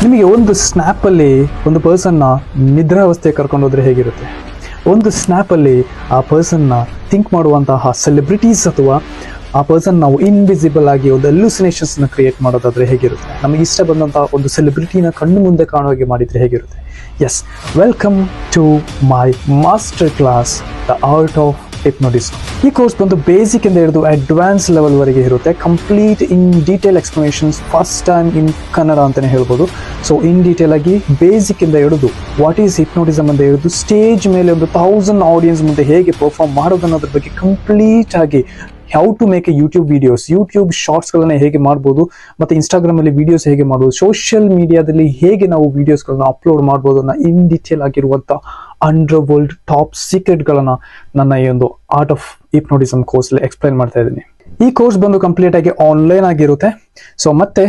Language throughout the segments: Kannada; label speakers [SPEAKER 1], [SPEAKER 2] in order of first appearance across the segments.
[SPEAKER 1] ನಿಮಗೆ ಒಂದು ಸ್ನ್ಯಾಪಲ್ಲಿ ಒಂದು ಪರ್ಸನ್ನ ನಿದ್ರಾವಸ್ಥೆಗೆ ಕರ್ಕೊಂಡು ಹೋದರೆ ಹೇಗಿರುತ್ತೆ? ಒಂದು ಸ್ನ್ಯಾಪಲ್ಲಿ ಆ ಪರ್ಸನ್ನ ಥಿಂಕ್ ಮಾಡುವಂತಹ ಸೆಲೆಬ್ರಿಟೀಸ್ ಅಥವಾ ಆ ಪರ್ಸನ್ ನಾವು ಇನ್ವಿಸಿಬಲ್ ಆಗಿ ಒಂದು ಎಲ್ಯೂಸಿನೇಷನ್ಸ್ನ ಕ್ರಿಯೇಟ್ ಮಾಡೋದಾದರೆ ಹೇಗಿರುತ್ತೆ? ನಮಗೆ ಇಷ್ಟ ಬಂದಂತಹ ಒಂದು ಸೆಲೆಬ್ರಿಟಿನ ಕಣ್ಣು ಮುಂದೆ ಕಾಣೋ ಹಾಗೆ ಮಾಡಿದರೆ ಹೇಗಿರುತ್ತೆ? Yes, welcome to my master class the art of hypnotism. ಈ ಕೋರ್ಸ್ ಬಂದು ಬೇಸಿಕ್ ಇಂದ ಹಿಡಿದು ಅಡ್ವಾನ್ಸ್ ಲೆವೆಲ್ ವರೆಗೆ ಇರುತ್ತೆ. Complete in detail explanations, first time in Kannada ಅಂತಲೇ ಹೇಳ್ಬೋದು. ಸೊ ಇನ್ ಡೀಟೇಲ್ ಆಗಿ ಬೇಸಿಕ್ ಇಂದ ಹಿಡಿದು ವಾಟ್ ಈಸ್ ಹಿಪ್ನೋಟಿಸಮ್ ಅಂತ ಹಿಡಿದು ಸ್ಟೇಜ್ ಮೇಲೆ ಒಂದು 1000 ಆಡಿಯನ್ಸ್ ಮುಂದೆ ಹೇಗೆ ಪರ್ಫಾರ್ಮ್ ಮಾಡೋದು ಅನ್ನೋದ್ರ ಬಗ್ಗೆ ಕಂಪ್ಲೀಟ್ ಆಗಿ, how to make a YouTube videos, YouTube ಶಾರ್ಟ್ಸ್ಗಳನ್ನ ಹೇಗೆ ಮಾಡ್ಬೋದು, ಮತ್ತು ಇನ್ಸ್ಟಾಗ್ರಾಮಲ್ಲಿ ವಿಡಿಯೋಸ್ ಹೇಗೆ ಮಾಡ್ಬೋದು, ಸೋಷಿಯಲ್ ಮೀಡಿಯಾದಲ್ಲಿ ಹೇಗೆ ನಾವು ವಿಡಿಯೋಸ್ಗಳನ್ನ ಅಪ್ಲೋಡ್ ಮಾಡ್ಬೋದು ಅನ್ನೋ ಇನ್ ಡೀಟೇಲ್ ಆಗಿರುವಂಥ ಅಂಡರ್ ವರ್ಲ್ಡ್ ಟಾಪ್ ಸೀಕ್ರೆಟ್ಗಳನ್ನು ನನ್ನ ಈ ಒಂದು ಆರ್ಟ್ ಆಫ್ ಹಿಪ್ನೋಟಿಸಮ್ ಕೋರ್ಸಲ್ಲಿ ಎಕ್ಸ್ಪ್ಲೈನ್ ಮಾಡ್ತಾ ಇದ್ದೀನಿ. ಈ ಕೋರ್ಸ್ ಬಂದು ಕಂಪ್ಲೀಟ್ ಆಗಿ ಆನ್ಲೈನ್ ಆಗಿರುತ್ತೆ. ಸೊ ಮತ್ತೆ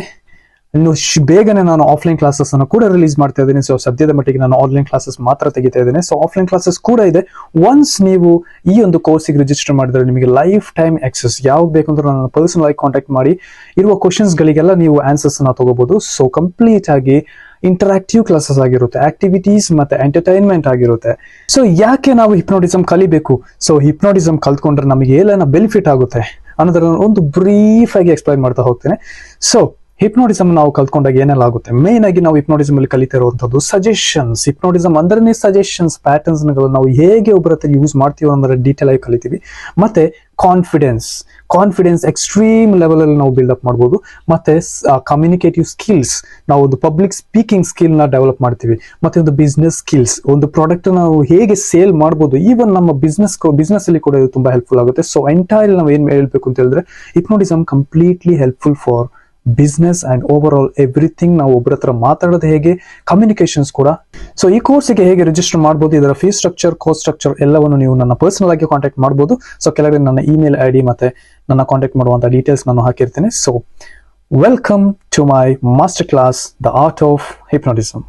[SPEAKER 1] ಇನ್ನು ಬೇಗನೆ ನಾನು ಆಫ್ಲೈನ್ ಕ್ಲಾಸಸ್ ಅನ್ನು ಕೂಡ ರಿಲೀಸ್ ಮಾಡ್ತಾ ಇದ್ದೀನಿ. ಸೊ ಸದ್ಯದ ಮಟ್ಟಿಗೆ ನಾನು ಆನ್ಲೈನ್ ಕ್ಲಾಸಸ್ ಮಾತ್ರ ತೆಗಿತಾ ಇದ್ದೇನೆ. ಸೊ ಆಫ್ಲೈನ್ ಕ್ಲಾಸಸ್ ಕೂಡ ಇದೆ. ಒನ್ಸ್ ನೀವು ಈ ಒಂದು ಕೋರ್ಸಿಗೆ ರಿಜಿಸ್ಟರ್ ಮಾಡಿದ್ರೆ ನಿಮಗೆ ಲೈಫ್ ಟೈಮ್ ಆಕ್ಸೆಸ್, ಯಾವಾಗ ಬೇಕಂದ್ರೆ ನನ್ನ ಪರ್ಸನಲ್ ಆಗಿ ಕಾಂಟ್ಯಾಕ್ಟ್ ಮಾಡಿ ಇರುವ ಕ್ವಶನ್ಸ್ಗಳಿಗೆಲ್ಲ ನೀವು ಆನ್ಸರ್ಸ್ ಅನ್ನ ತಗೋಬಹುದು. ಸೊ ಕಂಪ್ಲೀಟ್ ಆಗಿ ಇಂಟರಾಕ್ಟಿವ್ ಕ್ಲಾಸಸ್ ಆಗಿರುತ್ತೆ, ಆಕ್ಟಿವಿಟೀಸ್ ಮತ್ತೆ ಎಂಟರ್ಟೈನ್ಮೆಂಟ್ ಆಗಿರುತ್ತೆ. ಸೊ ಯಾಕೆ ನಾವು ಹಿಪ್ನೋಟಿಸಮ್ ಕಲಿಬೇಕು? ಸೊ ಹಿಪ್ನೋಟಿಸಮ್ ಕಲ್ತ್ಕೊಂಡ್ರೆ ನಮಗೆ ಏನೇನ ಬೆನಿಫಿಟ್ ಆಗುತ್ತೆ ಅನ್ನೋದನ್ನ ಒಂದು ಬ್ರೀಫ್ ಆಗಿ ಎಕ್ಸ್ಪ್ಲೈನ್ ಮಾಡ್ತಾ ಹೋಗ್ತೇನೆ. ಸೊ ಹಿಪ್ನೋಟಿಸಮ್ ನಾವು ಕಲ್ತ್ಕೊಂಡಾಗ ಏನೆಲ್ಲ ಆಗುತ್ತೆ? ಮೇನ್ ಆಗಿ ನಾವು ಹಿಪ್ನೋಟಿಸಮ್ ಅಲ್ಲಿ ಕಲಿತಾ ಇರುವಂತದ್ದು ಸಜೆಷನ್ಸ್. ಹಿಪ್ನೋಟಿಸಮ್ ಅಂದ್ರೆ ಸಜೆಷನ್ಸ್, ಪ್ಯಾಟರ್ನ್ಸ್ ನಾವು ಹೇಗೆ ಒಬ್ಬರ ಹತ್ರ ಯೂಸ್ ಮಾಡ್ತೀವಿ ಅನ್ನೋದ್ರ ಡೀಟೇಲ್ ಆಗಿ ಕಲಿತೀವಿ. ಮತ್ತೆ ಕಾನ್ಫಿಡೆನ್ಸ್ ಎಕ್ಸ್ಟ್ರೀಮ್ ಲೆವೆಲ್ ಅಲ್ಲಿ ನಾವು ಬಿಲ್ಡ್ ಅಪ್ ಮಾಡ್ಬೋದು. ಮತ್ತೆ ಕಮ್ಯುನಿಕೇಟಿವ್ ಸ್ಕಿಲ್ಸ್, ನಾವು ಒಂದು ಪಬ್ಲಿಕ್ ಸ್ಪೀಕಿಂಗ್ ಸ್ಕಿಲ್ ನ ಡೆವಲಪ್ ಮಾಡ್ತೀವಿ. ಮತ್ತೆ ಒಂದು ಬಿಸ್ನೆಸ್ ಸ್ಕಿಲ್ಸ್, ಒಂದು ಪ್ರಾಡಕ್ಟ್ ನಾವು ಹೇಗೆ ಸೇಲ್ ಮಾಡ್ಬೋದು, ಈವನ್ ನಮ್ಮ ಬಿಸ್ನೆಸ್ ಅಲ್ಲಿ ಕೂಡ ಇದು ತುಂಬಾ ಹೆಲ್ಪ್ಫುಲ್ ಆಗುತ್ತೆ. ಸೊ ಎಂಟೈರ್ ನಾವು ಏನ್ ಹೇಳ್ಬೇಕು ಅಂತ ಹೇಳಿದ್ರೆ hypnotism completely helpful for business and over all everything. ನಾವು ಒಬ್ಬರ ಹತ್ರ ಮಾತಾಡೋದು ಹೇಗೆ, ಕಮ್ಯುನಿಕೇಶನ್ಸ್ ಕೂಡ. ಸೊ ಈ ಕೋರ್ಸ್ಗೆ ಹೇಗೆ ರಿಜಿಸ್ಟರ್ ಮಾಡ್ಬೋದು, ಇದರ ಫೀಸ್ ಸ್ಟ್ರಕ್ಚರ್, ಕೋರ್ಸ್ ಸ್ಟ್ರಕ್ಚರ್ ಎಲ್ಲವನ್ನು ನೀವು ನನ್ನ ಪರ್ಸನಲ್ ಆಗಿ ಕಾಂಟ್ಯಾಕ್ಟ್ ಮಾಡ್ಬೋದು. ಸೊ ಕೆಳಗಡೆ ನನ್ನ ಇಮೇಲ್ ID ಮತ್ತೆ ನನ್ನ ಕಾಂಟ್ಯಾಕ್ಟ್ ಮಾಡುವಂತ ಡೀಟೇಲ್ಸ್ ನಾನು ಹಾಕಿರ್ತೇನೆ. So welcome to my master class the art of hypnotism.